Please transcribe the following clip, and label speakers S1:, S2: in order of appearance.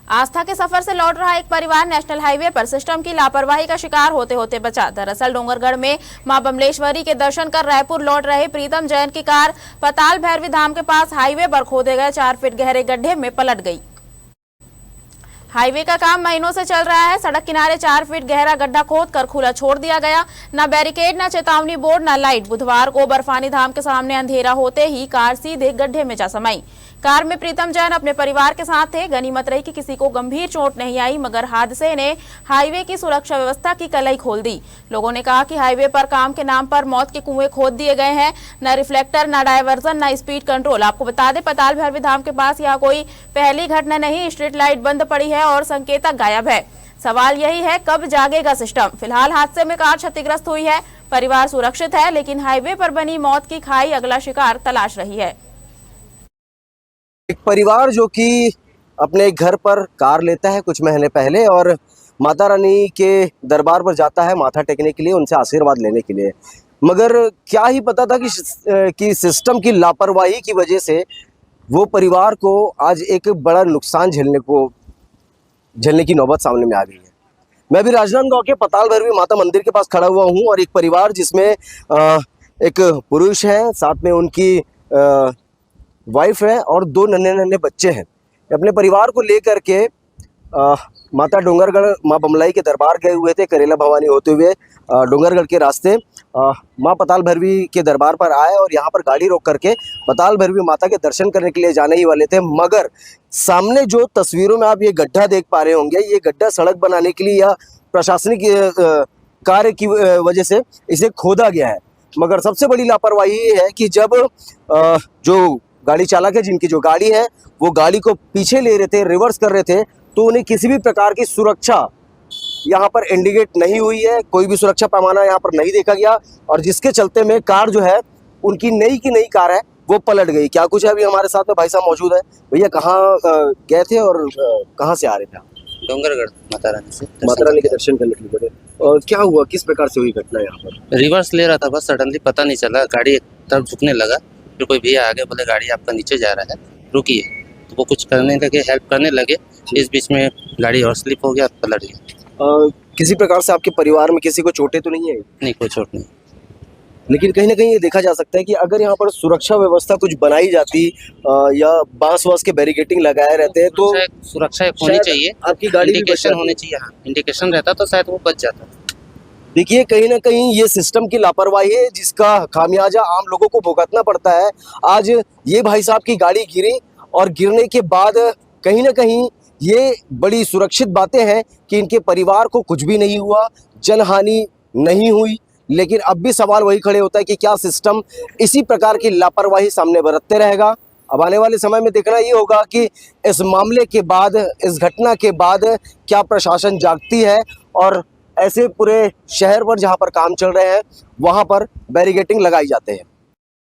S1: आस्था के सफर से लौट रहा एक परिवार नेशनल हाईवे पर सिस्टम की लापरवाही का शिकार होते होते बचा। दरअसल डोंगरगढ़ में मां बमलेश्वरी के दर्शन कर रायपुर लौट रहे प्रीतम जैन की कार पाताल भैरवी धाम के पास हाईवे पर खोदे गए 4 फीट गहरे गड्ढे में पलट गई। हाईवे का काम महीनों से चल रहा है। सड़क किनारे 4 फीट गहरा गड्ढा खोदकर खुला छोड़ दिया गया। न बैरिकेड, न चेतावनी बोर्ड, न लाइट। बुधवार को बर्फानी धाम के सामने अंधेरा होते ही कार सीधे गड्ढे में जा समाई। कार में प्रीतम जैन अपने परिवार के साथ थे। गनीमत रही कि किसी को गंभीर चोट नहीं आई, मगर हादसे ने हाईवे की सुरक्षा व्यवस्था की कलई खोल दी। लोगों ने कहा कि हाईवे पर काम के नाम पर मौत के कुएं खोद दिए गए हैं। न रिफ्लेक्टर, न डायवर्जन, न स्पीड कंट्रोल। आपको बता दें, पाताल भैरवी धाम के पास यह कोई पहली घटना नहीं। स्ट्रीट लाइट बंद पड़ी है और संकेतक गायब है। सवाल यही है, कब जागेगा सिस्टम। फिलहाल हादसे में कार क्षतिग्रस्त हुई है, परिवार सुरक्षित है, लेकिन हाईवे पर बनी मौत की खाई अगला शिकार तलाश रही है।
S2: एक परिवार जो कि अपने घर पर कार लेता है कुछ महीने पहले और माता रानी के दरबार पर जाता है माथा टेकने के लिए, उनसे आशीर्वाद लेने के लिए, मगर क्या ही पता था कि सिस्टम की लापरवाही की वजह से वो परिवार को आज एक बड़ा नुकसान झेलने की नौबत सामने में आ गई है। मैं भी राजनांदगांव के पाताल भैरवी माता मंदिर के पास खड़ा हुआ हूँ और एक परिवार जिसमें एक पुरुष है, साथ में उनकी वाइफ है और 2 नन्हे बच्चे हैं। अपने परिवार को लेकर के माता डोंगरगढ़ माँ बमलाई के दरबार गए हुए थे। करेला भवानी होते हुए डोंगरगढ़ के रास्ते माँ पाताल भैरवी के दरबार पर आए और यहाँ पर गाड़ी रोक करके पाताल भैरवी माता के दर्शन करने के लिए जाने ही वाले थे, मगर सामने जो तस्वीरों में आप ये गड्ढा देख पा रहे होंगे, ये गड्ढा सड़क बनाने के लिए या प्रशासनिक कार्य की वजह से इसे खोदा गया है। मगर सबसे बड़ी लापरवाही ये है कि जब जो गाड़ी चालक है, जिनकी जो गाड़ी है वो गाड़ी को पीछे ले रहे थे, रिवर्स कर रहे थे, तो उन्हें किसी भी प्रकार की सुरक्षा यहाँ पर इंडिकेट नहीं हुई है। कोई भी सुरक्षा पैमाना यहाँ पर नहीं देखा गया और जिसके चलते में कार जो है, उनकी नई की नई कार है, वो पलट गई। क्या कुछ है, अभी हमारे साथ में भाई साहब मौजूद है। भैया कहाँ गए थे और कहाँ से आ रहे थे?
S3: डोंगरगढ़ माता रानी से
S2: माता रानी के दर्शन करने के लिए। और क्या हुआ, किस प्रकार से हुई घटना यहाँ पर?
S3: रिवर्स ले रहा था, बस सडनली पता नहीं चला, गाड़ी एक तरफ झुकने लगा। फिर कोई भैया आगे बोले गाड़ी आपका नीचे जा रहा है, रुकिए। तो वो कुछ करने लगे, हेल्प करने लगे। इस बीच में गाड़ी और स्लिप हो गया, पलट गया।
S2: किसी प्रकार से आपके परिवार में किसी को चोटें तो नहीं है?
S3: नहीं, कोई चोट नहीं।
S2: लेकिन कहीं ना कहीं ये देखा जा सकता है कि अगर यहाँ पर सुरक्षा व्यवस्था कुछ बनाई जाती या बांस वास के बैरिकेडिंग लगाए रहते हैं तो
S3: सुरक्षा होनी चाहिए,
S2: आपकी गाड़ी
S3: इंडिकेशन होनी चाहिए। हाँ, इंडिकेशन रहता तो शायद वो बच जाता।
S2: देखिए, कहीं ना कहीं ये सिस्टम की लापरवाही है जिसका खामियाजा आम लोगों को भुगतना पड़ता है। आज ये भाई साहब की गाड़ी गिरी और गिरने के बाद कहीं ना कहीं ये बड़ी सुरक्षित बातें हैं कि इनके परिवार को कुछ भी नहीं हुआ, जनहानि नहीं हुई। लेकिन अब भी सवाल वही खड़े होता है कि क्या सिस्टम इसी प्रकार की लापरवाही सामने बरतते रहेगा? अब आने वाले समय में देखना ये होगा कि इस मामले के बाद, इस घटना के बाद क्या प्रशासन जागती है और ऐसे पूरे शहर पर जहाँ पर काम चल रहे हैं वहाँ पर बैरिकेडिंग लगाई जाते हैं।